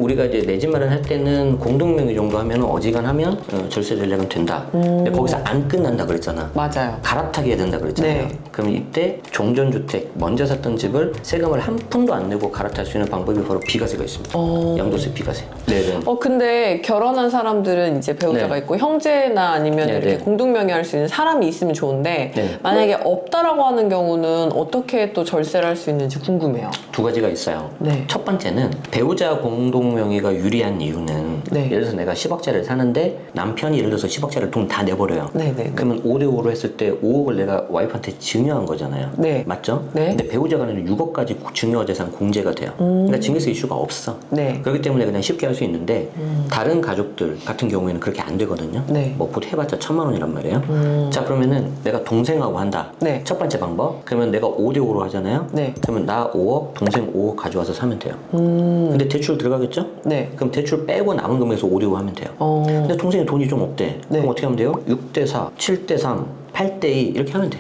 우리가 이제 내 집 마련할 때는 공동명의 정도 하면 어지간하면 절세 전략은 된다. 근데 거기서 안 끝난다 그랬잖아. 맞아요. 갈아타게 해야 된다 그랬잖아요. 네. 그럼 이때 종전주택 먼저 샀던 집을 세금을 한 푼도 안 내고 갈아탈 수 있는 방법이 바로 비과세가 있습니다. 양도세 비과세. 네네. 근데 결혼한 사람들은 이제 배우자가 네. 있고 형제나 아니면 네, 이렇게 네. 공동명의 할 수 있는 사람이 있으면 좋은데 네. 만약에 없다라고 하는 경우는 어떻게 또 절세를 할 수 있는지 궁금해요. 두 가지가 있어요. 네. 첫 번째는 배우자 공동명의가 유리한 이유는 네. 예를 들어서 내가 10억짜리를 사는데 남편이 예를 들어서 10억짜리를 돈 다 내버려요. 네네. 그러면 5대5로 했을 때 5억을 내가 와이프한테 증여한 거잖아요. 네. 맞죠? 네. 근데 배우자 간에는 6억까지 증여재산 공제가 돼요. 그러니까 증여세 이슈가 없어. 네. 그렇기 때문에 그냥 쉽게 할 수 있는데 다른 가족들 같은 경우에는 그렇게 안 되거든요. 네. 뭐 보통 해봤자 1,000만 원이란 말이에요. 자, 그러면은 내가 동생하고 한다. 네. 첫 번째 방법. 그러면 내가 5대5로 하잖아요. 네. 그러면 나 5억, 동생 5억 가져와서 사면 돼요. 근데 대출 들어가겠죠? 네. 그럼 대출 빼고 남은 금액에서 5대5 하면 돼요. 근데 동생이 돈이 좀 없대. 네. 그럼 어떻게 하면 돼요? 6대4, 7대3, 8대2 이렇게 하면 돼.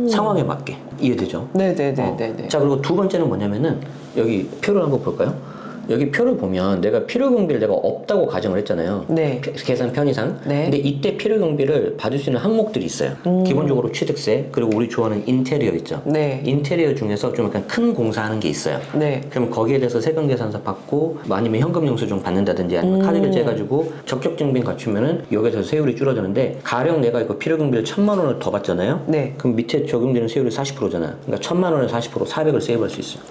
상황에 맞게. 이해되죠? 네네네네. 자, 그리고 두 번째는 뭐냐면은 여기 표를 한번 볼까요? 여기 표를 보면 내가 필요경비를 내가 없다고 가정을 했잖아요. 네. 계산 편의상. 네. 근데 이때 필요경비를 받을 수 있는 항목들이 있어요. 기본적으로 취득세, 그리고 우리 좋아하는 인테리어 있죠. 네. 인테리어 중에서 좀 약간 큰 공사하는 게 있어요. 네. 그럼 거기에 대해서 세금계산서 받고 뭐 아니면 현금 영수증 받는다든지 아니면 카드 결제해가지고 적격증빙 갖추면은 여기에서 세율이 줄어드는데 가령 내가 이거 필요경비를 1,000만 원을 더 받잖아요. 네. 그럼 밑에 적용되는 세율이 40%잖아요. 그러니까 1,000만 원에 40% 400을 세이브할 수 있어요.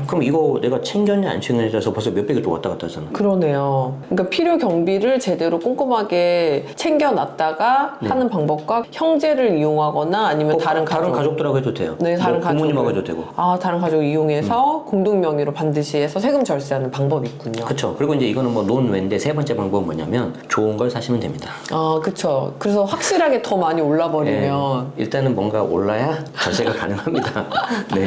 그럼 이거 내가 챙겼냐 안 챙겼냐에 따라서 벌써 몇백이 또 왔다 갔다 하잖아. 그러네요. 그러니까 필요 경비를 제대로 꼼꼼하게 챙겨놨다가 네. 하는 방법과 형제를 이용하거나 아니면 다른 가족들하고 해도 돼요. 네, 다른 뭐 부모님하고 가족을. 해도 되고. 다른 가족 이용해서 공동 명의로 반드시 해서 세금 절세하는 방법이 있군요. 그렇죠. 그리고 이제 이거는 뭐 논외인데 세 번째 방법은 뭐냐면 좋은 걸 사시면 됩니다. 그쵸. 그래서 확실하게 더 많이 올라버리면 일단은 뭔가 올라야 절세가 가능합니다. 네.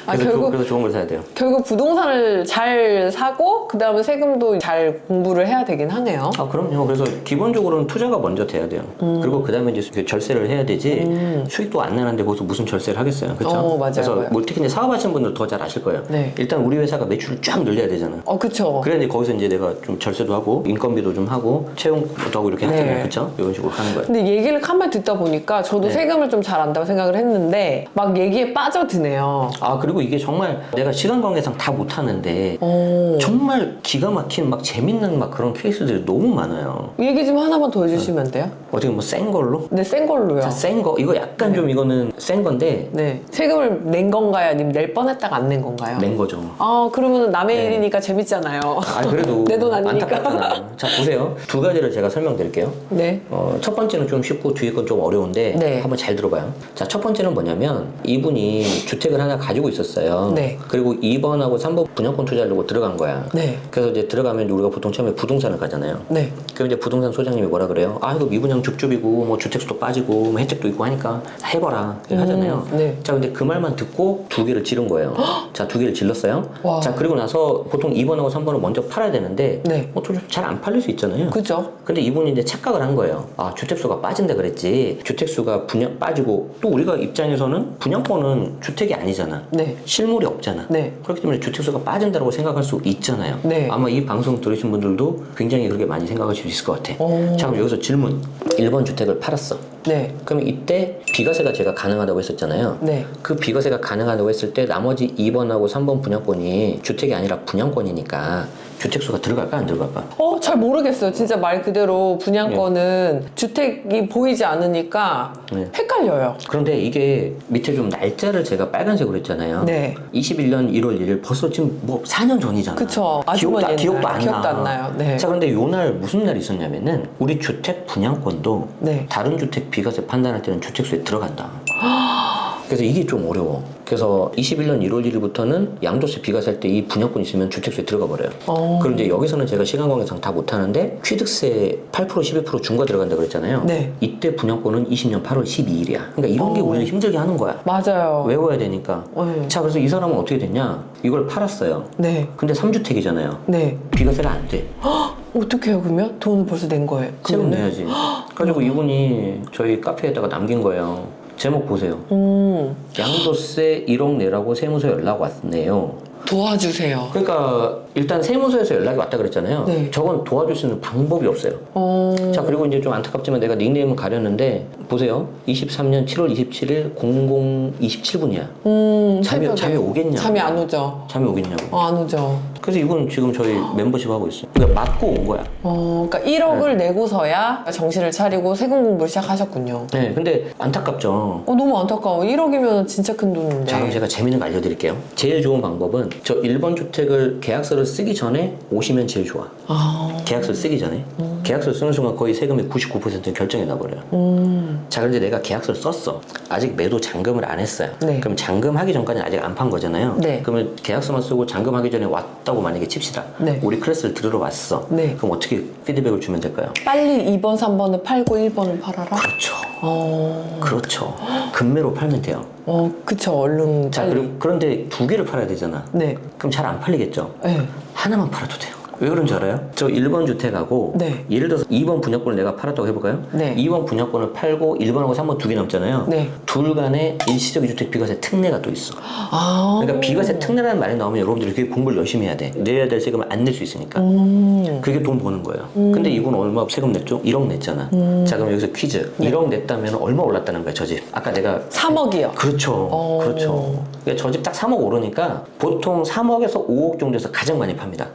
그래서, 그래서 좋은 걸 사야 돼요. 결국 부동산을 잘 사고 그 다음에 세금도 잘 공부를 해야 되긴 하네요. 그럼요. 그래서 기본적으로는 투자가 먼저 돼야 돼요. 그리고 그 다음에 이제 절세를 해야 되지 수익도 안 나는데 거기서 무슨 절세를 하겠어요. 그렇죠? 맞아요. 그래서 맞아요. 뭐 특히 이제 사업하시는 분들 더 잘 아실 거예요. 네. 일단 우리 회사가 매출을 쫙 늘려야 되잖아요. 그쵸. 그래야 이제 거기서 이제 내가 좀 절세도 하고 인건비도 좀 하고 채용도 하고 이렇게 하잖아요. 네. 그렇죠? 이런 식으로 하는 거예요. 근데 얘기를 가만히 듣다 보니까 저도 네. 세금을 좀 잘 안다고 생각을 했는데 막 얘기에 빠져드네요. 그리고 이게 정말 내가 시간 관계상 다 못하는데 정말 기가 막힌 막 재밌는 막 그런 케이스들이 너무 많아요. 얘기 좀 하나만 더 해주시면 안 돼요? 어떻게 뭐 센 걸로? 네, 센 걸로요. 자, 센 거. 이거 약간 좀 이거는 센 건데 네. 세금을 낸 건가요? 아니면 낼 뻔했다가 안 낸 건가요? 낸 거죠. 그러면 남의 네. 일이니까 재밌잖아요. 그래도 내 돈 아니니까. 안타깝잖아. 자, 보세요. 두 가지를 제가 설명드릴게요. 네. 첫 번째는 좀 쉽고 뒤에 건 좀 어려운데 네. 한번 잘 들어봐요. 자, 첫 번째는 뭐냐면 이분이 주택을 하나 가지고 있었어요. 네. 그리고 2번하고 3번 분양권 투자하려고 들어간 거야. 네. 그래서 이제 들어가면 우리가 보통 처음에 부동산을 가잖아요. 네. 그럼 이제 부동산 소장님이 뭐라 그래요? 이거 미분양 줍줍이고 뭐 주택수도 빠지고 뭐 혜택도 있고 하니까 해봐라 하잖아요. 네. 자, 근데 그 말만 듣고 두 개를 지른 거예요. 자, 두 개를 질렀어요. 와. 자, 그리고 나서 보통 2번하고 3번을 먼저 팔아야 되는데 네. 잘 안 팔릴 수 있잖아요. 그죠? 근데 이분이 이제 착각을 한 거예요. 주택수가 빠진다 그랬지. 주택수가 빠지고 또 우리가 입장에서는 분양권은 주택이 아니잖아. 네. 실물이 없잖아. 네. 그렇기 때문에 주택수가 빠진다고 생각할 수 있잖아요. 네. 아마 이 방송 들으신 분들도 굉장히 그렇게 많이 생각하실 수 있을 것 같아. 자, 그럼 여기서 질문. 1번 주택을 팔았어. 네. 그럼 이때 비과세가 제가 가능하다고 했었잖아요. 네. 그 비과세가 가능하다고 했을 때 나머지 2번하고 3번 분양권이 주택이 아니라 분양권이니까 주택수가 들어갈까 안 들어갈까? 잘 모르겠어요. 진짜 말 그대로 분양권은 주택이 보이지 않으니까 네. 헷갈려요. 그런데 이게 밑에 좀 날짜를 제가 빨간색으로 했잖아요. 네. 21년 1월 1일 벌써 지금 뭐 4년 전이잖아. 그쵸. 기억도 안 기억도 나. 안 나요. 네. 자, 근데 요날 무슨 날이 있었냐면은 우리 주택 분양권도 네. 다른 주택 비과세 판단할 때는 주택수에 들어간다. 그래서 이게 좀 어려워. 그래서 21년 1월 1일부터는 양도세 비과세 할 때 이 분양권 있으면 주택수에 들어가 버려요. 그럼 이제 여기서는 제가 시간 관계상 다 못하는데 취득세 8% 11% 중과 들어간다 그랬잖아요. 네. 이때 분양권은 20년 8월 12일이야. 그러니까 이런 게 우리를 힘들게 하는 거야. 맞아요. 외워야 되니까. 네. 자, 그래서 이 사람은 어떻게 됐냐? 이걸 팔았어요. 네. 근데 3주택이잖아요. 네. 비과세가 안 돼. 어떻게 해요, 그러면? 돈을 벌써 낸 거예요. 세금 그러면은? 내야지. 그래가지고 이분이 저희 카페에다가 남긴 거예요. 제목 보세요. 양도세 1억 내라고 세무서 연락 왔네요. 도와주세요. 그러니까 일단 세무서에서 연락이 왔다 그랬잖아요. 네. 저건 도와줄 수 있는 방법이 없어요. 자, 그리고 이제 좀 안타깝지만 내가 닉네임은 가렸는데 보세요. 23년 7월 27일 0027분이야. 잠이 오겠냐고. 잠이 안 오죠. 잠이 오겠냐고. 안 오죠. 그래서 이건 지금 저희 멤버십 하고 있어요. 그러니까 맞고 온 거야. 그러니까 1억을 내고서야 정신을 차리고 세금 공부를 시작하셨군요. 네, 근데 안타깝죠. 너무 안타까워. 1억이면 진짜 큰 돈인데. 자, 그럼 제가 재밌는 거 알려드릴게요. 제일 좋은 방법은 저 1번 주택을 계약서를 쓰기 전에 오시면 제일 좋아. 계약서를 쓰기 전에. 계약서를 쓰는 순간 거의 세금의 99%는 결정이 나버려요. 자, 그런데 내가 계약서를 썼어. 아직 매도 잔금을 안 했어요. 네. 그럼 잔금하기 전까지는 아직 안 판 거잖아요. 네. 그러면 계약서만 쓰고 잔금하기 전에 왔다고 만약에 칩시다. 네. 우리 클래스를 들으러 왔어. 네. 그럼 어떻게 피드백을 주면 될까요? 빨리 2번, 3번을 팔고 1번을 팔아라? 그렇죠. 그렇죠. 금매로 팔면 돼요. 그쵸. 얼른 자, 빨리. 그리고 그런데 두 개를 팔아야 되잖아. 네. 그럼 잘 안 팔리겠죠? 네. 하나만 팔아도 돼요. 왜 그런 줄 알아요? 저 1번 주택하고 네. 예를 들어서 2번 분양권을 내가 팔았다고 해볼까요? 네. 2번 분양권을 팔고 1번하고 3번 두 개 남잖아요. 네. 둘 간에 일시적 2주택 비과세 특례가 또 있어. 그러니까 비과세 특례라는 말이 나오면 여러분들이 그게 공부를 열심히 해야 돼. 내야 될 세금을 안 낼 수 있으니까. 그게 돈 버는 거예요. 근데 이건 얼마 세금 냈죠? 1억 냈잖아. 자, 그럼 여기서 퀴즈. 1억 냈다면 얼마 올랐다는 거야, 저 집? 아까 내가 3억이요. 그렇죠. 그렇죠. 그러니까 저 집 딱 3억 오르니까 보통 3억에서 5억 정도에서 가장 많이 팝니다.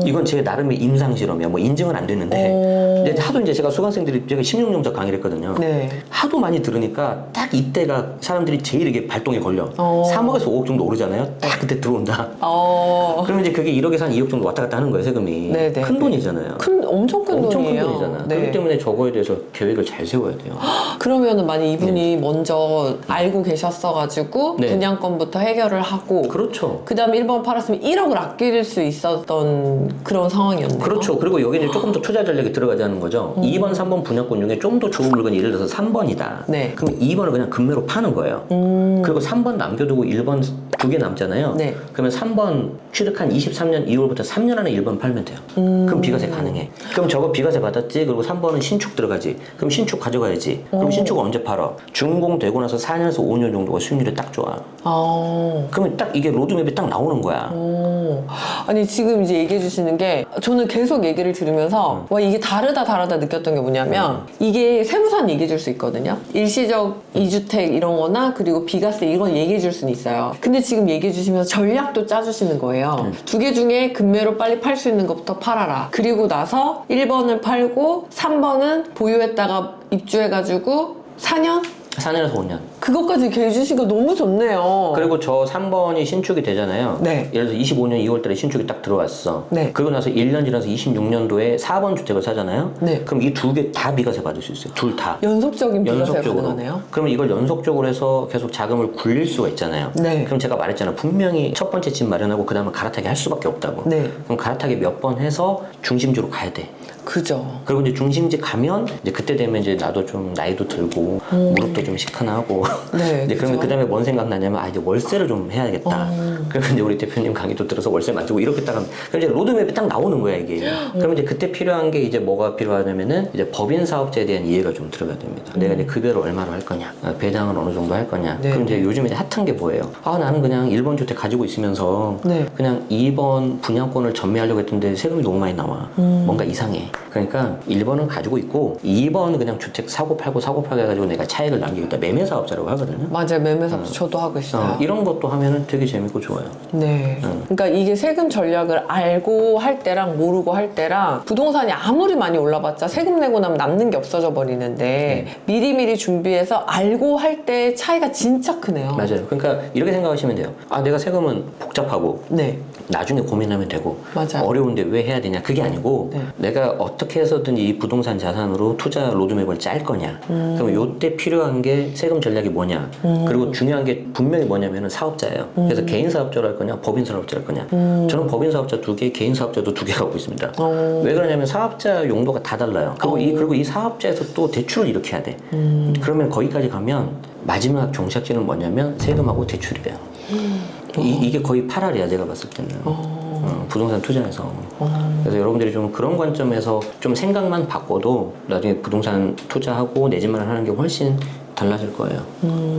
이건 제 나름의 임상 실험이야. 뭐 인증은 안 됐는데. 근데 하도 이제 제가 수강생들이 제가 16년차 강의를 했거든요. 네. 하도 많이 들으니까 딱 이때가 사람들이 제일 이게 발동이 걸려. 3억에서 5억 정도 오르잖아요. 딱 그때 들어온다. 그러면 이제 그게 1억에서 한 2억 정도 왔다 갔다 하는 거예요, 세금이. 네네. 큰 돈이잖아요. 엄청 큰 엄청 큰 돈이에요. 돈이잖아. 네. 그렇기 때문에 저거에 대해서 계획을 잘 세워야 돼요. 그러면은 만약 이분이 먼저 알고 계셨어가지고 네. 분양권부터 해결을 하고 그렇죠. 그 다음에 1번 팔았으면 1억을 아낄 수 있었던 그런 상황이었네요. 그렇죠. 그리고 여기 이제 조금 더 투자 전략이 들어가자는 거죠. 2번, 3번 분양권 중에 좀 더 좋은 물건이 예를 들어서 3번이다. 네. 그럼 2번을 그냥 금매로 파는 거예요. 그리고 3번 남겨두고 1번 두 개 남잖아요. 네. 그러면 3번 취득한 23년 2월부터 3년 안에 1번 팔면 돼요. 그럼 비과세 가능해. 그럼 저거 비과세 받았지? 그리고 3번은 신축 들어가지. 그럼 신축 가져가야지. 그럼 신축을 언제 팔아? 준공되고 나서 4년에서 5년 정도가 수익률이 딱 좋아. 그러면 딱 이게 로드맵이 딱 나오는 거야. 아니 지금 이제 얘기해 주시는 게 저는 계속 얘기를 들으면서 와 이게 다르다 느꼈던 게 뭐냐면 이게 세무사는 얘기해 줄 수 있거든요. 일시적 2주택 이런 거나 그리고 비과세 이런 얘기해 줄 수는 있어요. 근데 지금 얘기해 주시면서 전략도 짜주시는 거예요. 두 개 중에 금매로 빨리 팔 수 있는 것부터 팔아라. 그리고 나서 1번을 팔고 3번은 보유했다가 입주해가지고 4년? 4년에서 5년. 그것까지 계획 주신 거 너무 좋네요. 그리고 저 3번이 신축이 되잖아요. 네. 예를 들어서 25년 2월 달에 신축이 딱 들어왔어. 네. 그러고 나서 1년 지나서 26년도에 4번 주택을 사잖아요. 네. 그럼 이 두 개 다 비과세 받을 수 있어요. 둘 다. 연속적인 비과세가 가능하네요. 그러면 이걸 연속적으로 해서 계속 자금을 굴릴 수가 있잖아요. 네. 그럼 제가 말했잖아요. 분명히 첫 번째 집 마련하고 그 다음에 갈아타기 할 수밖에 없다고. 네. 그럼 갈아타기 몇 번 해서 중심지로 가야 돼. 그죠. 그리고 이제 중심지 가면 이제 그때 되면 이제 나도 좀 나이도 들고 무릎도 좀 시큰하고 네, 이제 그러면 그죠. 그 다음에 뭔 생각나냐면 이제 월세를 좀 해야겠다. 그러면 이제 우리 대표님 강의도 들어서 월세 만들고 이렇게 딱 하면 그럼 이제 로드맵이 딱 나오는 거야 이게. 그러면 이제 그때 필요한 게 이제 뭐가 필요하냐면은 이제 법인 사업자에 대한 이해가 좀 들어가야 됩니다. 내가 이제 급여를 얼마로 할 거냐, 배당을 어느 정도 할 거냐. 네. 그럼 이제 요즘에 이제 핫한 게 뭐예요? 나는 그냥 1번 주택 가지고 있으면서 네. 그냥 2번 분양권을 전매하려고 했는데 세금이 너무 많이 나와. 뭔가 이상해. 그러니까 1번은 가지고 있고 2번은 그냥 주택 사고 팔고 해가지고 내가 차익을 남기겠다. 매매 사업자라고 하거든요. 맞아요. 매매사업도 저도 하고 있어요. 이런 것도 하면은 되게 재밌고 좋아요. 네. 그러니까 이게 세금 전략을 알고 할 때랑 모르고 할 때랑 부동산이 아무리 많이 올라봤자 세금 내고 나면 남는 게 없어져 버리는데 미리미리 준비해서 알고 할 때 차이가 진짜 크네요. 맞아요. 그러니까 이렇게 생각하시면 돼요. 내가 세금은 복잡하고 네. 나중에 고민하면 되고 맞아요. 어려운데 왜 해야 되냐 그게 아니고 네. 내가 어떻게 해서든 이 부동산 자산으로 투자 로드맵을 짤 거냐 그럼 요때 필요한 게 세금 전략이 뭐냐 그리고 중요한 게 분명히 뭐냐면은 사업자예요. 그래서 개인 사업자로 할 거냐 법인 사업자로 할 거냐 저는 법인 사업자 2개 개인 사업자도 2개 갖고 있습니다. 왜 그러냐면 사업자 용도가 다 달라요. 그리고 이 사업자에서 또 대출을 이렇게 해야 돼. 그러면 거기까지 가면 마지막 종착지는 뭐냐면 세금하고 대출이래요. 이게 거의 8할이야 내가 봤을 때는. 부동산 투자에서. 그래서 여러분들이 좀 그런 관점에서 좀 생각만 바꿔도 나중에 부동산 투자하고 내 집 마련하는 게 훨씬 달라질 거예요.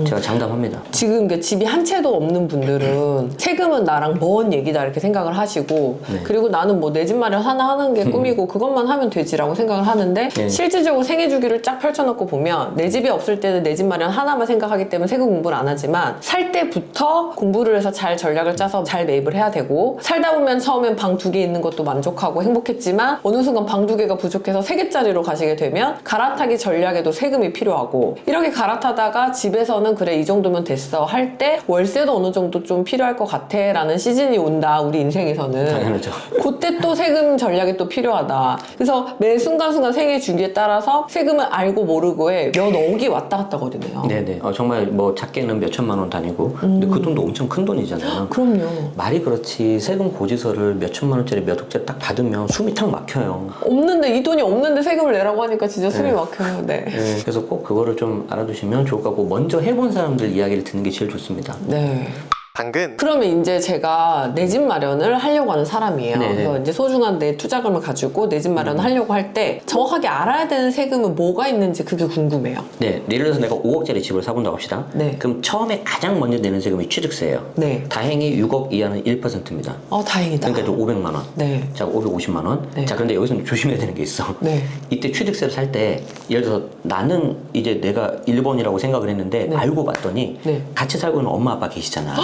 제가 장담합니다. 지금 이게 집이 한 채도 없는 분들은 세금은 나랑 먼 얘기다 이렇게 생각을 하시고 네. 그리고 나는 뭐 내 집 마련 하나 하는 게 꿈이고 그것만 하면 되지라고 생각을 하는데 네. 실질적으로 생애주기를 쫙 펼쳐놓고 보면 내 집이 없을 때는 내 집 마련 하나만 생각하기 때문에 세금 공부를 안 하지만 살 때부터 공부를 해서 잘 전략을 짜서 잘 매입을 해야 되고 살다 보면 처음엔 방 2개 있는 것도 만족하고 행복했지만 어느 순간 방 2개가 부족해서 3개짜리로 가시게 되면 갈아타기 전략에도 세금이 필요하고 이렇게 갈아타다가 집에서는 그래 이 정도면 됐어 할 때 월세도 어느 정도 좀 필요할 것 같아 라는 시즌이 온다 우리 인생에서는 당연하죠. 그때 또 세금 전략이 또 필요하다 그래서 매 순간순간 생애 주기에 따라서 세금을 알고 모르고에 몇 억이 왔다 갔다 거리네요. 네네. 정말 뭐 작게는 몇 천만 원 다니고 근데 그 돈도 엄청 큰 돈이잖아요. 그럼요. 말이 그렇지 세금 고지서를 몇 천만 원짜리 몇 억짜리 딱 받으면 숨이 탁 막혀요. 없는데 이 돈이 없는데 세금을 내라고 하니까 진짜 숨이 네. 막혀요. 네. 네, 그래서 꼭 그거를 좀 알아두시면 좋을 것 같고 먼저 해본 사람들 이야기를 듣는 게 제일 좋습니다. 네. 당근. 그러면 이제 제가 내 집 마련을 하려고 하는 사람이에요. 네네. 그래서 이제 소중한 내 투자금을 가지고 내 집 마련을 하려고 할 때 정확하게 알아야 되는 세금은 뭐가 있는지 그게 궁금해요. 네, 예를 들어서 내가 5억짜리 집을 사본다고 합시다. 네. 그럼 처음에 가장 먼저 내는 세금이 취득세예요. 네. 다행히 6억 이하는 1%입니다. 다행이다. 그러니까 이제 500만 원. 네. 자, 550만 원. 네. 자, 그런데 여기서 조심해야 되는 게 있어. 네. 이때 취득세를 살 때 예를 들어서 나는 이제 내가 1번이라고 생각을 했는데 네. 알고 봤더니 네. 같이 살고 있는 엄마 아빠 계시잖아.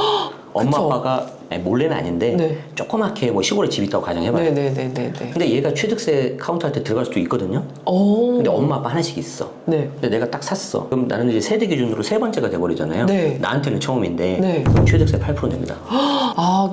엄마 그쵸. 아빠가 아니, 몰래는 아닌데 네. 조그맣게 뭐 시골에 집 있다고 가정해봐요. 네네네네. 근데 얘가 취득세 카운트 할 때 들어갈 수도 있거든요. 근데 엄마 아빠 하나씩 있어. 네. 근데 내가 딱 샀어. 그럼 나는 이제 세대 기준으로 세 번째가 돼버리잖아요. 네. 나한테는 처음인데 네. 그럼 취득세 8% 냅니다.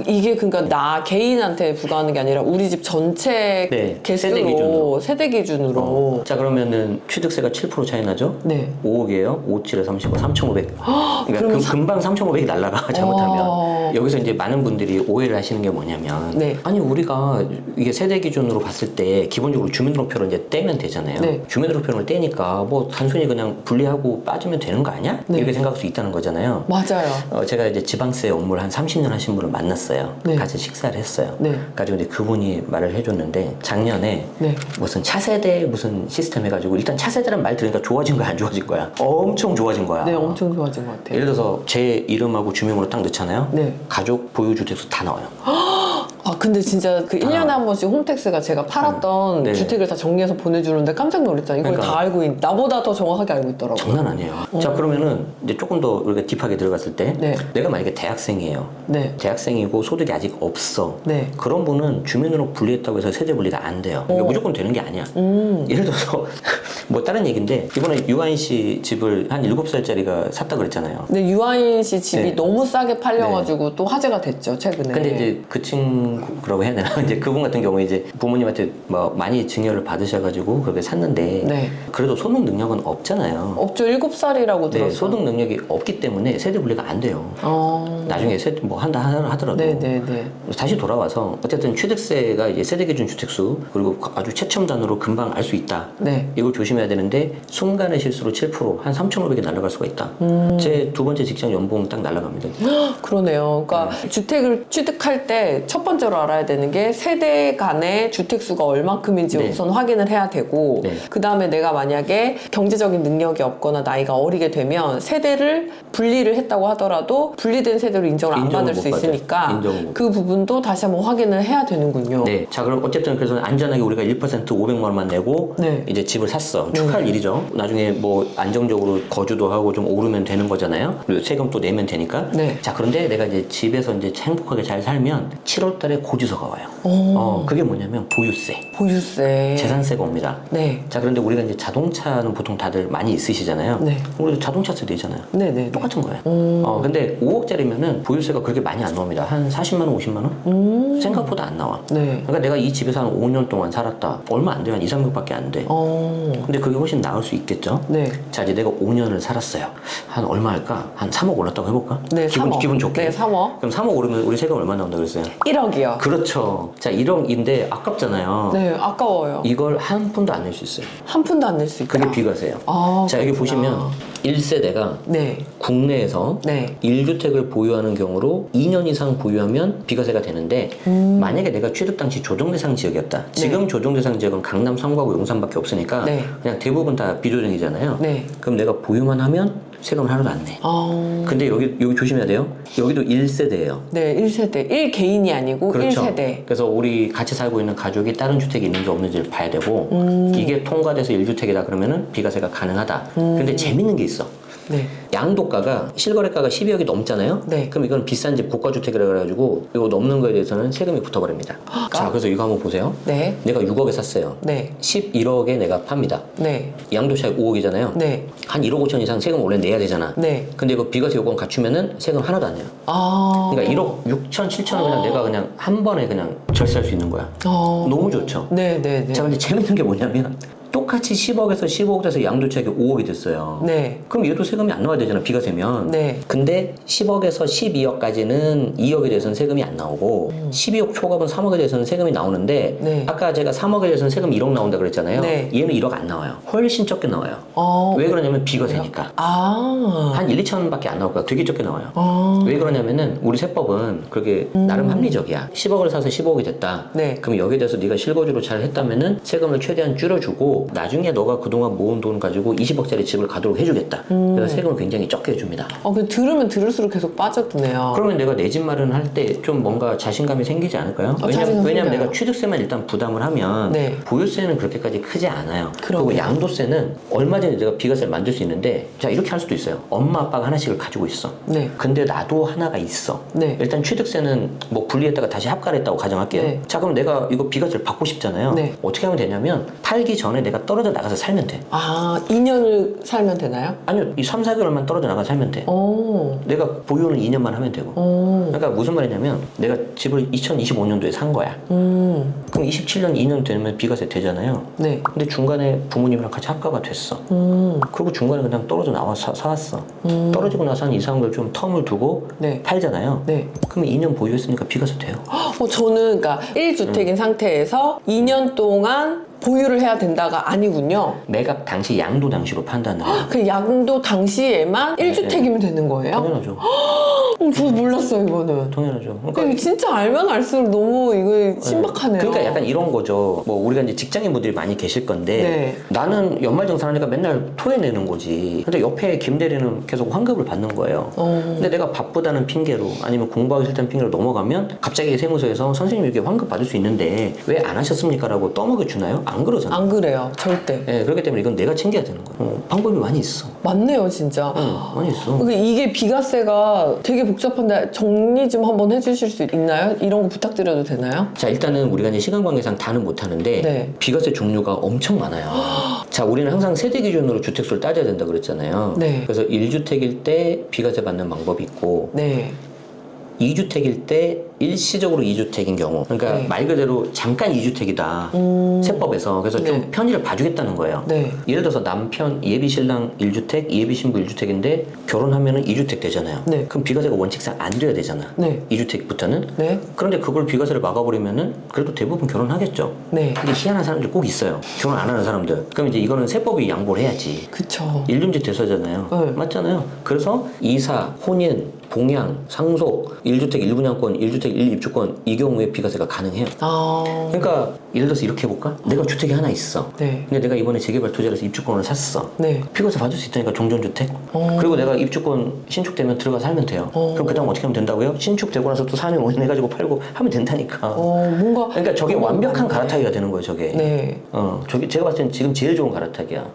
이게 그러니까 나 개인한테 부과하는 게 아니라 우리 집 전체 네, 개수로 세대 기준으로. 자 그러면은 취득세가 7% 차이 나죠? 네. 5억이에요. 5, 7에 35, 3,500. 그러니까 그러면 금방 3,500이 날라가 잘못하면. 어. 여기서 이제 많은 분들이 오해를 하시는 게 뭐냐면 네. 아니 우리가 이게 세대 기준으로 봤을 때 기본적으로 주민등록표를 이제 떼면 되잖아요. 네. 주민등록표를 떼니까 뭐 단순히 그냥 분리하고 빠지면 되는 거 아니야? 네. 이렇게 생각할 수 있다는 거잖아요. 맞아요. 제가 이제 지방세 업무를 한 30년 하신 분을 만났어요. 네. 같이 식사를 했어요. 네. 가지고 이제 그분이 말을 해줬는데 작년에 네. 무슨 차세대 무슨 시스템 해가지고 일단 차세대란 말 들으니까 좋아진 거야 안 좋아진 거야? 엄청 좋아진 거야. 네, 엄청 좋아진 것 같아요. 예를 들어서 제 이름하고 주민번호 딱 넣잖아요. 네. 가족 보유주택수 다 나와요. 근데 진짜 그 1년에 한 번씩 홈택스가 제가 팔았던 네. 주택을 다 정리해서 보내주는데 깜짝 놀랐잖아요. 이걸 그러니까. 다 알고 나보다 더 정확하게 알고 있더라고요. 장난 아니에요. 자 그러면은 이제 조금 더 우리가 딥하게 들어갔을 때 네. 내가 만약에 대학생이에요. 네. 대학생이고 소득이 아직 없어. 네. 그런 분은 주민등록 분리했다고 해서 세대 분리가 안 돼요. 그러니까 무조건 되는 게 아니야. 예를 들어서 뭐 다른 얘기인데 이번에 유아인 씨 집을 한 7살짜리가 샀다 그랬잖아요. 근데 유아인 씨 집이 네. 너무 싸게 팔려가지고 또 화제가 됐죠, 최근에. 근데 이제 그 친구라고 해야 되나? 이제 그분 같은 경우에 이제 부모님한테 뭐 많이 증여를 받으셔가지고 그렇게 샀는데 네. 그래도 소득 능력은 없잖아요. 없죠. 7살이라고 네, 들었어요. 소득 능력이 없기 때문에 세대 분리가 안 돼요. 나중에 뭐 한다 하더라도 네네네. 다시 돌아와서 어쨌든 취득세가 이제 세대 기준 주택수 그리고 아주 최첨단으로 금방 알 수 있다. 네. 이걸 조심해야 되는데 순간의 실수로 7%한 3,500이 날아갈 수가 있다. 제 두 번째 직장 연봉 딱 날아갑니다. 그러네요. 그러니까 주택을 취득할 때 첫 번째로 알아야 되는 게 세대 간의 주택수가 얼마큼인지 네. 우선 확인을 해야 되고 네. 그 다음에 내가 만약에 경제적인 능력이 없거나 나이가 어리게 되면 세대를 분리를 했다고 하더라도 분리된 세대로 인정을 안 인정을 받을 못 수 받아요. 있으니까 인정을 못 그 부분도 다시 한번 확인을 해야 되는군요. 네. 자, 그럼 어쨌든 그래서 안전하게 우리가 1% 500만 원만 내고 네. 이제 집을 샀어. 축하할 일이죠. 나중에 뭐 안정적으로 거주도 하고 좀 오르면 되는 거잖아요. 그리고 세금 또 내면 되니까. 네. 자, 그런데 내가 이제 집에서 이제 행복하게 잘 살면 7월 달에 고지서가 와요. 그게 뭐냐면 보유세. 보유세. 재산세가 옵니다. 네. 자, 그런데 우리가 이제 자동차는 보통 다들 많이 있으시잖아요. 네. 우리도 자동차세 내잖아요. 네네. 똑같은 거예요. 근데 5억짜리면은 보유세가 그렇게 많이 안 나옵니다. 한 40만 원, 50만 원? 생각보다 안 나와. 네. 그러니까 내가 이 집에서 한 5년 동안 살았다. 얼마 안 돼요. 한 2, 300밖에 안 돼. 근데 그게 훨씬 나을 수 있겠죠? 네. 자, 이제 내가 5년을 살았어요. 한 얼마 할까? 한 3억 올랐다고 해볼까? 네, 3억. 기분 좋게. 네, 3억. 그럼 3억 오르면 우리 세금 얼마 나온다고 그랬어요? 1억이요. 그렇죠. 자, 1억인데 아깝잖아요. 네, 아까워요. 이걸 한 푼도 안 낼 수 있어요. 한 푼도 안 낼 수 있다. 그게 비과세예요. 아, 자, 여기 그렇구나. 보시면 1세대가 네. 국내에서 네. 1주택을 보유하는 경우로 2년 이상 보유하면 비과세가 되는데 만약에 내가 취득 당시 조정대상 지역이었다. 지금 조정대상 지역은 강남, 성구하고 용산밖에 없으니까 네. 그냥 대부분 다 비조정이잖아요. 네. 그럼 내가 보유만 하면 세금을 하나도 안 내. 아. 근데 여기 조심해야 돼요. 여기도 1세대예요. 네, 1세대. 1개인이 아니고 그렇죠. 1세대. 그래서 우리 같이 살고 있는 가족이 다른 주택이 있는지 없는지를 봐야 되고 이게 통과돼서 1주택이다 그러면은 비과세가 가능하다. 근데 재밌는 게 있어. 네. 양도가가 실거래가가 12억이 넘잖아요. 네. 그럼 이건 비싼 집 고가주택이라 그래가지고 이거 넘는 거에 대해서는 세금이 붙어버립니다. 자, 그래서 이거 한번 보세요. 네. 내가 6억에 샀어요. 네. 11억에 내가 팝니다. 네. 양도차익 5억이잖아요. 네. 한 1억 5천 이상 세금 원래 내야 되잖아. 네. 근데 이거 비과세 요건 갖추면은 세금 하나도 안 내요. 아. 그러니까 1억 6천 7천은 그냥 내가 그냥 한 번에 그냥 절세할 수 있는 거야. 너무 좋죠. 네, 네, 네. 자, 근데 재밌는 게 뭐냐면 똑같이 10억에서 15억 돼서 양도차익이 5억이 됐어요. 네. 그럼 얘도 세금이 안 나와야 되잖아, 비과세면. 네. 근데 10억에서 12억까지는 2억에 대해서는 세금이 안 나오고 12억 초과분 3억에 대해서는 세금이 나오는데 네. 아까 제가 3억에 대해서는 세금 1억 나온다 그랬잖아요. 네. 얘는 1억 안 나와요. 훨씬 적게 나와요. 왜 그러냐면 비과세니까. 아. 한 1, 2천원밖에 안 나올 거야. 되게 적게 나와요. 아. 왜 그러냐면은 우리 세법은 그렇게 나름 합리적이야. 10억을 사서 15억이 됐다. 네. 그럼 여기에 대해서 네가 실거주로 잘 했다면은 세금을 최대한 줄여주고 나중에 너가 그동안 모은 돈 가지고 20억짜리 집을 가도록 해주겠다. 그래서 세금을 굉장히 적게 해줍니다. 그 들으면 들을수록 계속 빠져드네요. 그러면 내가 내 집 마련할 때 좀 뭔가 자신감이 생기지 않을까요? 자신감 왜냐면 생겨요. 내가 취득세만 일단 부담을 하면 네. 보유세는 그렇게까지 크지 않아요. 그리고 그러게요. 양도세는 얼마든지 내가 비과세를 만들 수 있는데 자 이렇게 할 수도 있어요. 엄마 아빠가 하나씩을 가지고 있어. 네. 근데 나도 하나가 있어. 네. 일단 취득세는 뭐 분리했다가 다시 합가를 했다고 가정할게요. 네. 자 그럼 내가 이거 비과세를 받고 싶잖아요. 네. 어떻게 하면 되냐면 팔기 전에 내가 떨어져 나가서 살면 돼. 아, 2년을 살면 되나요? 아니요, 이 3, 4개월만 떨어져 나가서 살면 돼. 오. 내가 보유는 2년만 하면 되고. 오. 그러니까 무슨 말이냐면 내가 집을 2025년도에 산 거야. 그럼 27년 2년 되면 비과세 되잖아요. 네. 근데 중간에 부모님이랑 같이 합가가 됐어. 그리고 중간에 그냥 떨어져 나와 사왔어. 떨어지고 나서 한 2, 3개월 좀 텀을 두고 네. 팔잖아요. 네. 그러면 2년 보유했으니까 비과세 돼요. 저는 그러니까 1주택인 상태에서 2년 동안 보유를 해야 된다가 아니군요. 매각 당시 양도 당시로 판단을 해요. 그 양도 당시에만 1주택이면 되는 거예요? 당연하죠. 저 몰랐어요, 이거는. 당연하죠. 이거 진짜 알면 알수록 너무 이거 신박하네요. 그러니까 약간 이런 거죠. 뭐 우리가 이제 직장인분들이 많이 계실 건데 네. 나는 연말정산하니까 맨날 토해내는 거지. 근데 옆에 김대리는 계속 환급을 받는 거예요. 근데 내가 바쁘다는 핑계로 아니면 공부하기 싫다는 핑계로 넘어가면 갑자기 세무서에서 선생님 이렇게 환급 받을 수 있는데 왜 안 하셨습니까? 라고 떠먹여 주나요? 안 그러잖아요. 안 그래요, 절대. 네, 그렇기 때문에 이건 내가 챙겨야 되는 거예요. 방법이 많이 있어. 맞네요, 진짜. 많이 있어. 그러니까 이게 비과세가 되게 복잡한데 정리 좀 한번 해주실 수 있나요? 이런 거 부탁드려도 되나요? 자, 일단은 우리가 이제 시간 관계상 다는 못 하는데 네. 비과세 종류가 엄청 많아요. 자, 우리는 항상 세대 기준으로 주택수를 따져야 된다 그랬잖아요. 네. 그래서 1주택일 때 비과세 받는 방법이 있고 네. 2주택일 때 일시적으로 2주택인 경우, 그러니까 네. 말 그대로 잠깐 2주택이다 세법에서. 그래서 좀 네. 편의를 봐주겠다는 거예요. 네. 예를 들어서 남편 예비 신랑 1주택, 예비 신부 1주택인데 결혼하면은 2주택 되잖아요. 네. 그럼 비과세가 원칙상 안 돼야 되잖아. 네. 2주택부터는. 네. 그런데 그걸 비과세를 막아버리면은 그래도 대부분 결혼하겠죠. 네. 근데 희한한 사람들 꼭 있어요. 결혼 안 하는 사람들. 그럼 이제 이거는 세법이 양보를 해야지. 그쵸. 일lum지 대서잖아요. 네. 맞잖아요. 그래서 이사, 혼인, 봉양, 상속, 1주택 1분양권, 1주택 1입주권 이 경우에 비과세가 가능해요. 아. 그러니까 예를 들어서 이렇게 해볼까? 내가 주택이 하나 있어. 네. 근데 내가 이번에 재개발 투자를 해서 입주권을 샀어. 네. 비과세 받을 수 있다니까 종전주택. 그리고 내가 입주권 신축되면 들어가 살면 돼요. 그럼 그 다음 어떻게 하면 된다고요? 신축되고 나서 또 4년 5년 해가지고 팔고 하면 된다니까. 뭔가. 그러니까 저게 완벽한 갈아타기가 되는 거예요, 저게. 네. 저게 제가 봤을 때는 지금 제일 좋은 갈아타기야.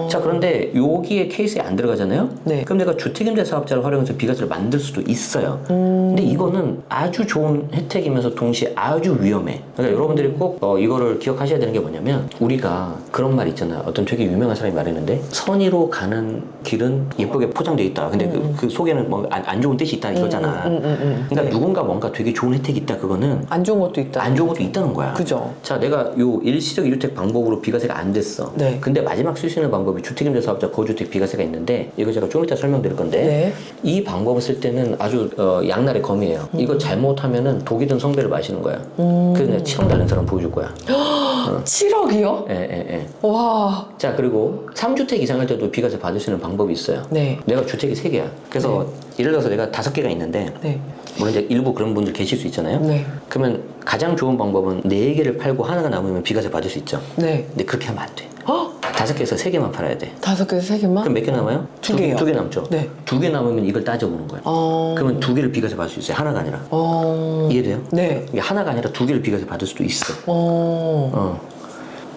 자, 그런데 여기에 케이스에 안 들어가잖아요? 네. 그럼 내가 주택임대 사업자를 활용해서 비과세를 만들 수도 있어요. 근데 이거는 아주 좋은 혜택이면서 동시에 아주 위험해. 그러니까 여러분들이 꼭 이거를 기억하셔야 되는 게 뭐냐면 우리가 그런 말 있잖아요. 어떤 되게 유명한 사람이 말했는데 선의로 가는 길은 예쁘게 포장돼 있다. 근데 그 속에는 뭐 안 좋은 뜻이 있다 이거잖아. 그러니까 네. 누군가 뭔가 되게 좋은 혜택이 있다. 그거는 안 좋은 것도 있다. 안 좋은 것도 있다는 거야. 그죠. 자, 내가 요 일시적 2주택 방법으로 비과세가 안 됐어. 네. 근데 마지막 쓸 수 있는 방법이 주택임대 사업자 거주택 비과세가 있는데 이거 제가 좀 이따 설명드릴 건데 네. 이 방법을 쓸 때는 아주 양날의 검이에요. 이거 잘못하면은 독이든 성배를 마시는 거야. 그래서 내가 7억 달는 사람 보여줄 거야. 7억이요? 예. 와. 자, 그리고 3주택 이상 할 때도 비과세 받을 수 있는 방법이 있어요. 네. 내가 주택이 3개야. 그래서 예를 들어서 내가 5개가 있는데 네. 물론 이제 일부 그런 분들 계실 수 있잖아요. 네. 그러면 가장 좋은 방법은 4개를 팔고 하나가 남으면 비과세 받을 수 있죠. 네. 근데 그렇게 하면 안 돼. 다섯 개에서 세 개만 팔아야 돼. 5개에서 3개만? 그럼 몇 개 남아요? 두 개요. 2개 남죠? 네. 2개 남으면 이걸 따져보는 거야. 그러면 2개를 비과세 받을 수 있어요. 하나가 아니라. 이해돼요? 네. 이게 하나가 아니라 2개를 비과세 받을 수도 있어. 와.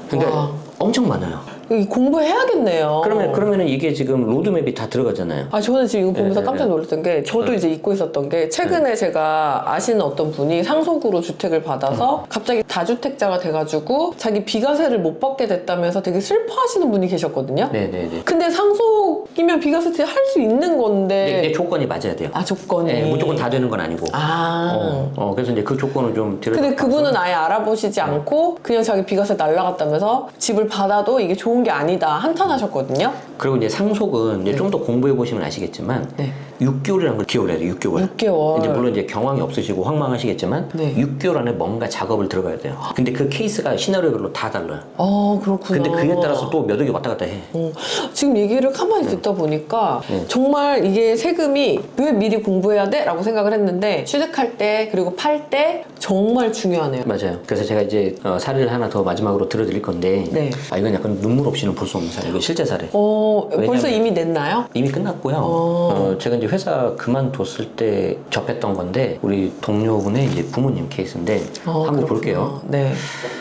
그러니까 엄청 많아요. 공부해야겠네요. 그러면은 이게 지금 로드맵이 다 들어가잖아요. 저는 지금 이거 보면서 네, 깜짝 놀랐던 게 저도 이제 잊고 있었던 게 최근에 제가 아시는 어떤 분이 상속으로 주택을 받아서 갑자기 다주택자가 돼가지고 자기 비과세를 못 받게 됐다면서 되게 슬퍼하시는 분이 계셨거든요. 네네네. 근데 상속이면 비과세 할 수 있는 건데 내 조건이 맞아야 돼요. 조건이 네, 무조건 다 되는 건 아니고. 그래서 이제 그 조건을 좀 근데 그분은 아예 알아보시지 않고 그냥 자기 비과세 날라갔다면서 집을 받아도 이게 좋은 게 아니다 한탄하셨거든요. 그리고 이제 상속은 이제 좀 더 공부해 보시면 아시겠지만 6개월이라는 걸 기억을 해야 돼요. 6개월. 6개월. 이제 물론 이제 경황이 없으시고 황망하시겠지만 네. 6개월 안에 뭔가 작업을 들어가야 돼요. 근데 그 케이스가 시나리오별로 다 달라요. 그렇구나. 근데 그에 따라서 또 몇 억이 왔다 갔다 해. 지금 얘기를 가만히 듣다 보니까 정말 이게 세금이 왜 미리 공부해야 돼? 라고 생각을 했는데 취득할 때 그리고 팔 때 정말 중요하네요. 맞아요. 그래서 제가 이제 사례를 하나 더 마지막으로 들어드릴 건데 네. 이건 약간 눈물 없이는 볼 수 없는 사례. 이거 실제 사례. 벌써 이미 냈나요? 이미 끝났고요. 제가 이제 회사 그만뒀을 때 접했던 건데 우리 동료분의 이제 부모님 케이스인데 한번 그렇구나. 볼게요. 네.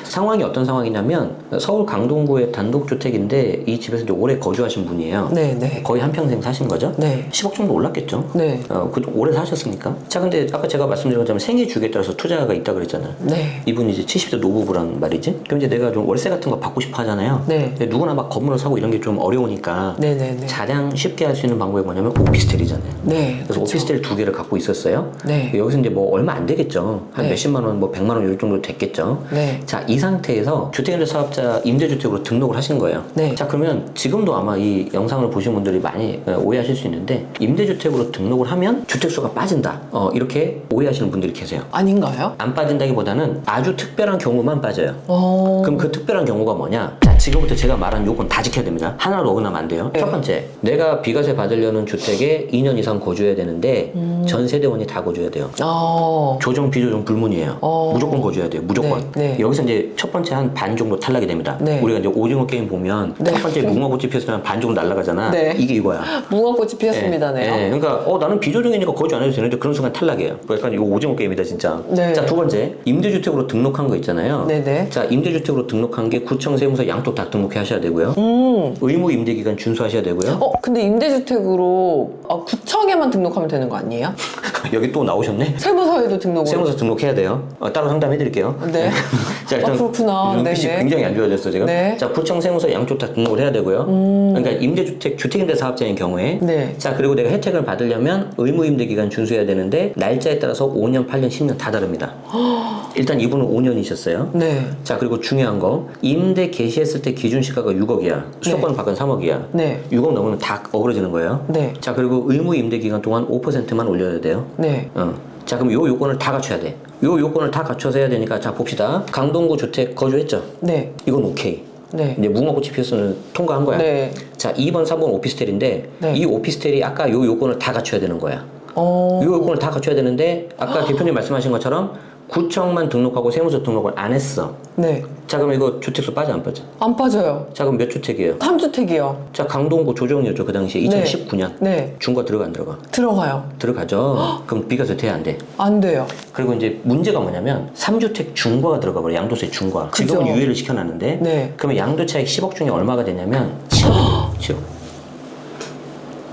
상황이 어떤 상황이냐면 서울 강동구의 단독주택인데 이 집에서 이제 오래 거주하신 분이에요. 네. 거의 한평생 사신 거죠? 네. 10억 정도 올랐겠죠? 네. 오래 사셨으니까. 자, 근데 아까 제가 말씀드린 것처럼 생애 주기에 따라서 투자가 있다 그랬잖아요. 네. 이분이 이제 70대 노부부란 말이지. 그럼 이제 내가 좀 월세 같은 거 받고 싶어 하잖아요. 네. 근데 누구나 막 건물을 사고 이런 게 좀 어려우니까 네네네. 가장 쉽게 할 수 있는 방법이 뭐냐면 오피스텔이잖아요. 네. 그래서 오피스텔 2개를 갖고 있었어요. 네. 여기서 이제 뭐 얼마 안 되겠죠. 한 네. 몇십만 원, 뭐 100만 원 이 정도 됐겠죠. 네. 자, 이 상태에서 주택임대사업자 임대주택으로 등록을 하신 거예요. 네. 자, 그러면 지금도 아마 이 영상을 보신 분들이 많이 오해하실 수 있는데 임대주택으로 등록을 하면 주택수가 빠진다. 이렇게 오해하시는 분들이 계세요. 아닌가요? 안 빠진다기보다는 아주 특별한 경우만 빠져요. 어. 그럼 그 특별한 경우가 뭐냐? 자, 지금부터 제가 말한 요건 다 지켜야 됩니다. 하나도 어긋나면 안 돼요. 네. 첫 번째, 내가 비과세 받으려는 주택에 2년 이상 거주해야 되는데 전 세대원이 다 거주해야 돼요. 조정, 비조정 불문이에요. 무조건 거주해야 돼요. 무조건. 네. 여기서 이제 첫 번째 한 반 정도 탈락이 됩니다. 네. 우리가 이제 오징어 게임 보면 첫 번째 무궁화꽃이 피었으면 반 정도 날아가잖아. 네. 이게 이거야. 무궁화꽃이 피었습니다네요. 그러니까 나는 비조정이니까 거주 안 해도 되는데 그런 순간 탈락이에요. 그러니까 이거 오징어 게임이다 진짜. 네. 자, 두 번째, 임대주택으로 등록한 거 있잖아요. 네네. 자, 임대주택으로 등록한 게 구청, 세무서 양쪽 다 등록해 하셔야 되고요. 의무 임대기간 준수하셔야 되고요. 근데 임대주택으로 구청에만 등록하면 되는 거 아니에요? 여기 또 나오셨네. 세무서에도 등록을. 세무서 등록해야 돼요. 따로 상담해드릴게요. 네. 자, 일단 그렇구나. 눈빛이 네네. 굉장히 안 좋아졌어 지금. 네. 자, 구청, 세무서 양쪽 다 등록을 해야 되고요. 그러니까 임대주택, 주택임대 사업자인 경우에. 네. 자, 그리고 내가 혜택을 받으려면 의무 임대 기간 준수해야 되는데 날짜에 따라서 5년, 8년, 10년 다 다릅니다. 일단 이분은 5년이셨어요. 네. 자, 그리고 중요한 거, 임대 개시했을 때 기준 시가가 6억이야. 수도권 밖은 3억이야. 네. 6억 넘으면 다 어그러지는 거예요. 네. 자, 그리고 의무 임대 기간 동안 5%만 올려야 돼요. 네. 자, 그럼 요 요건을 다 갖춰야 돼. 요 요건을 다 갖춰서 해야 되니까 자, 봅시다. 강동구 주택 거주했죠? 네. 이건 오케이. 네. 이제 무궁화꽃이 피었으면 통과한 거야. 네. 자, 2번, 3번 오피스텔인데 네. 이 오피스텔이 아까 요 요건을 다 갖춰야 되는 거야. 요 요건을 다 갖춰야 되는데 아까 대표님 말씀하신 것처럼 구청만 등록하고 세무서 등록을 안 했어. 네. 자, 그럼 이거 주택수 빠져 안 빠져? 안 빠져요. 자, 그럼 몇 주택이에요? 3주택이요. 자, 강동구 조정이었죠 그 당시에 2019년. 네. 중과 들어가 안 들어가? 들어가요. 들어가죠. 그럼 비과세 돼야 안 돼? 안 돼요. 그리고 이제 문제가 뭐냐면 3주택 중과가 들어가 버려. 양도세 중과. 그죠. 지금은 유예를 시켜놨는데 네. 그러면 양도차익 10억 중에 얼마가 되냐면 7억. 7억.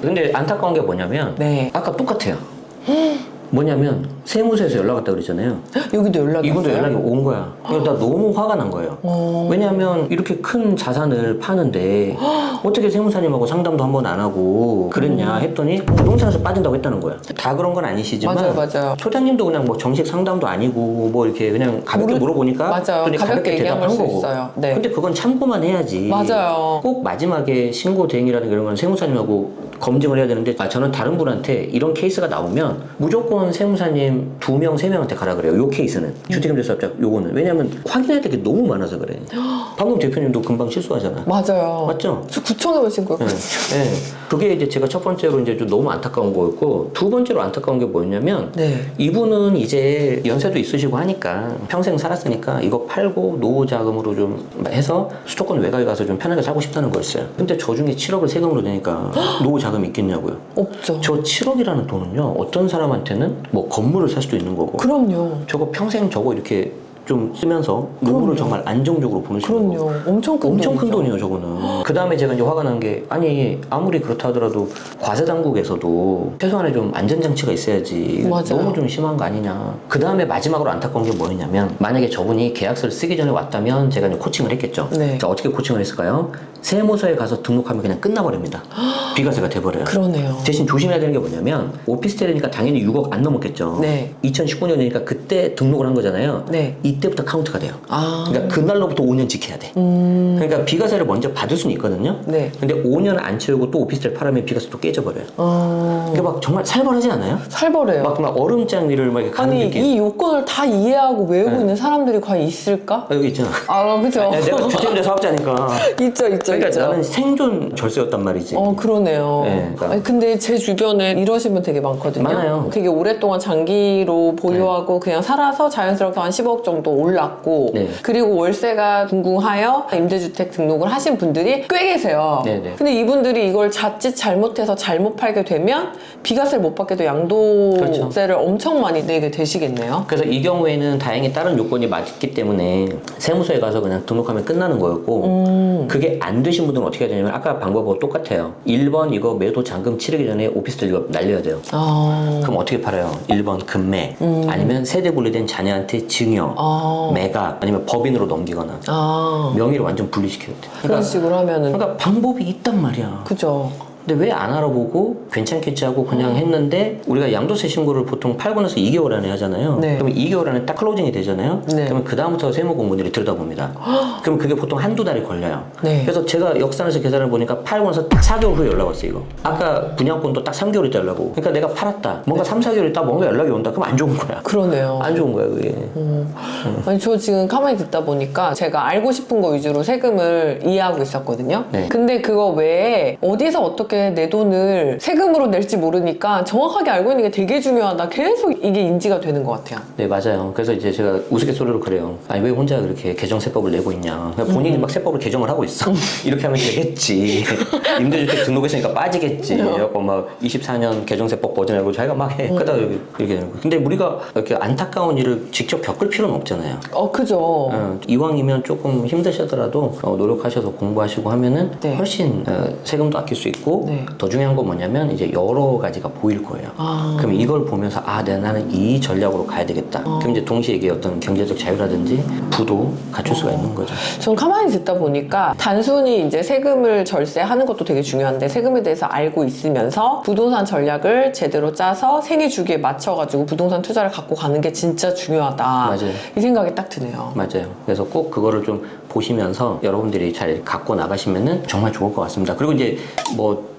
근데 안타까운 게 뭐냐면 네. 아까 똑같아요. 뭐냐면 세무서에서 연락 왔다 그랬잖아요. 여기도 연락이 이분도 왔어요? 연락이 온 거야. 그래서 나 너무 화가 난 거예요. 왜냐하면 이렇게 큰 자산을 파는데 어떻게 세무사님하고 상담도 한 번 안 하고 그랬냐 했더니 부동산에서 빠진다고 했다는 거야. 다 그런 건 아니시지만 맞아요. 소장님도 그냥 뭐 정식 상담도 아니고 뭐 이렇게 그냥 가볍게 물어보니까 맞아요. 또 가볍게 얘기한 대답한 걸 수 거고. 있어요. 네. 근데 그건 참고만 해야지. 맞아요. 꼭 마지막에 신고 대행이라는 이런 건 세무사님하고 검증을 해야 되는데 저는 다른 분한테 이런 케이스가 나오면 무조건 세무사님 2명, 3명한테 가라 그래요. 요 케이스는 주택임대사업자 요거는 왜냐면 확인해야 될 게 너무 많아서 그래. 방금 대표님도 금방 실수하잖아. 맞아요. 맞죠? 저 구청에만 신고요. 네. 네. 그게 이제 제가 첫 번째로 이제 좀 너무 안타까운 거였고 두 번째로 안타까운 게 뭐였냐면 네. 이분은 이제 연세도 있으시고 하니까 평생 살았으니까 이거 팔고 노후 자금으로 좀 해서 수도권 외곽에 가서 좀 편하게 살고 싶다는 거였어요. 근데 저 중에 7억을 세금으로 내니까 노후 자금이 있겠냐고요. 없죠. 저 7억이라는 돈은요 어떤 사람한테는 뭐 건물을 살 수도 있는 거고 그럼요. 저거 평생 저거 이렇게 좀 쓰면서 노후를 정말 안정적으로 보낼 수 있는 거고 그럼요. 엄청 큰 엄청 큰 돈이죠. 돈이에요 저거는. 그 다음에 제가 이제 화가 난 게 아니 아무리 그렇다 하더라도 과세 당국에서도 최소한의 좀 안전장치가 있어야지. 맞아요. 너무 좀 심한 거 아니냐. 그 다음에 마지막으로 안타까운 게 뭐였냐면 만약에 저분이 계약서를 쓰기 전에 왔다면 제가 이제 코칭을 했겠죠. 네. 자, 어떻게 코칭을 했을까요? 세무서에 가서 등록하면 그냥 끝나버립니다. 비과세가 돼버려요. 그러네요. 대신 조심해야 되는 게 뭐냐면 오피스텔이니까 당연히 6억 안 넘었겠죠. 네. 2019년이니까 그때 등록을 한 거잖아요. 네. 이때부터 카운트가 돼요. 아. 그러니까 그날로부터 5년 지켜야 돼. 그러니까 비과세를 먼저 받을 수는 있거든요. 네. 근데 5년 안 채우고 또 오피스텔 팔으면 비과세 또 깨져버려요. 그러니까 막 정말 살벌하지 않아요? 살벌해요. 막 얼음장 위를 막 이렇게 가는 아니 느낌. 이 요건을 다 이해하고 외우고 네. 있는 사람들이 과연 있을까? 여기 있잖아. 아 그죠. 야, 내가 주택임대 사업자니까. 있죠 있죠 그러니까 있죠. 나는 생존 절세였단 말이지. 그러네요. 네, 그러니까. 아니, 근데 제 주변에 이러신 분 되게 많거든요. 많아요. 되게 오랫동안 장기로 보유하고 그냥 살아서 자연스럽게 한 10억 정도 올랐고 네. 그리고 월세가 궁궁하여 임대주택 등록을 하신 분들이 꽤 계세요. 네, 네. 근데 이분들이 이걸 자칫 잘못해서 잘못 팔게 되면 비과세를 못 받게 도 양도세를 그렇죠. 엄청 많이 내게 되시겠네요. 그래서 이 경우에는 다행히 다른 요건이 맞기 때문에 세무서에 가서 그냥 등록하면 끝나는 거였고 그게 안 되신 분들은 어떻게 해야 되냐면 아까 방법하고 똑같아요. 1번 이거 매도 잔금 치르기 전에 오피스텔 이거 날려야 돼요. 그럼 어떻게 팔아요? 1번 금매 아니면 세대 분리된 자녀한테 증여 매각 아니면 법인으로 넘기거나 명의를 완전 분리시켜야 돼. 그런 식으로 하면은 그러니까 방법이 있단 말이야. 그죠. 근데 왜 안 알아보고 괜찮겠지 하고 그냥 했는데 우리가 양도세 신고를 보통 팔고 나서 2개월 안에 하잖아요. 네. 그러면 2개월 안에 딱 클로징이 되잖아요. 네. 그러면 그 다음부터 세무공무원들이 들여다봅니다. 그럼 그게 보통 한두 달이 걸려요. 네. 그래서 제가 역산해서 계산을 보니까 팔고 나서 딱 4개월 후에 연락 왔어요. 이거. 아까 분양권도 딱 3개월 있다 연락 오고. 그러니까 내가 팔았다. 뭔가 3, 4개월 있다 뭔가 연락이 온다. 그럼 안 좋은 거야. 그러네요. 안 좋은 거야 그게. 아니 저 지금 가만히 듣다 보니까 제가 알고 싶은 거 위주로 세금을 이해하고 있었거든요. 네. 근데 그거 외에 어디서 어떻게 내 돈을 세금으로 낼지 모르니까 정확하게 알고 있는 게 되게 중요하다. 계속 이게 인지가 되는 것 같아요. 네 맞아요. 그래서 이제 제가 우스갯소리로 그래요. 아니 왜 혼자 그렇게 개정세법을 내고 있냐. 그냥 본인이 막 세법을 개정을 하고 있어. 이렇게 하면 되겠지. 임대주택 등록했으니까 빠지겠지. 그래갖고 막 24년 개정세법 버전하고 자기가 막 해. 그러다가 이렇게 되는 거예요. 근데 우리가 이렇게 안타까운 일을 직접 겪을 필요는 없잖아요. 그죠. 이왕이면 조금 힘드시더라도 노력하셔서 공부하시고 하면은 네. 훨씬 세금도 아낄 수 있고 네. 더 중요한 건 뭐냐면 이제 여러 가지가 보일 거예요. 그럼 이걸 보면서 나는 이 전략으로 가야 되겠다. 그럼 이제 동시에 이게 어떤 경제적 자유라든지 부도 갖출 수가 있는 거죠. 전 가만히 듣다 보니까 단순히 이제 세금을 절세하는 것도 되게 중요한데 세금에 대해서 알고 있으면서 부동산 전략을 제대로 짜서 생애 주기에 맞춰가지고 부동산 투자를 갖고 가는 게 진짜 중요하다. 맞아요. 이 생각이 딱 드네요. 맞아요. 그래서 꼭 그거를 좀 보시면서 여러분들이 잘 갖고 나가시면은 정말 좋을 것 같습니다. 그리고 이제 뭐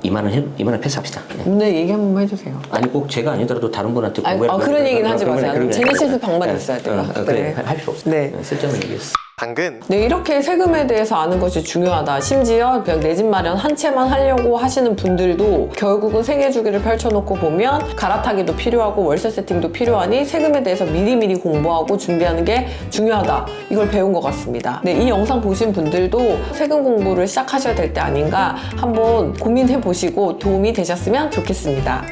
이만은 패스합시다. 네. 근데 얘기 한 번만 해주세요. 아니 꼭 제가 아니더라도 다른 분한테 공부해라. 그런 얘기는 하지 마세요. 그런 재미있을 방법이 있어야 돼요. 그래 할 필요 없어. 네. 쓸데없는 얘기했어. 당근 네, 이렇게 세금에 대해서 아는 것이 중요하다. 심지어 그냥 내 집 마련 한 채만 하려고 하시는 분들도 결국은 생애 주기를 펼쳐놓고 보면 갈아타기도 필요하고 월세 세팅도 필요하니 세금에 대해서 미리미리 공부하고 준비하는 게 중요하다. 이걸 배운 것 같습니다. 네, 이 영상 보신 분들도 세금 공부를 시작하셔야 될 때 아닌가 한번 고민해 보시고 도움이 되셨으면 좋겠습니다.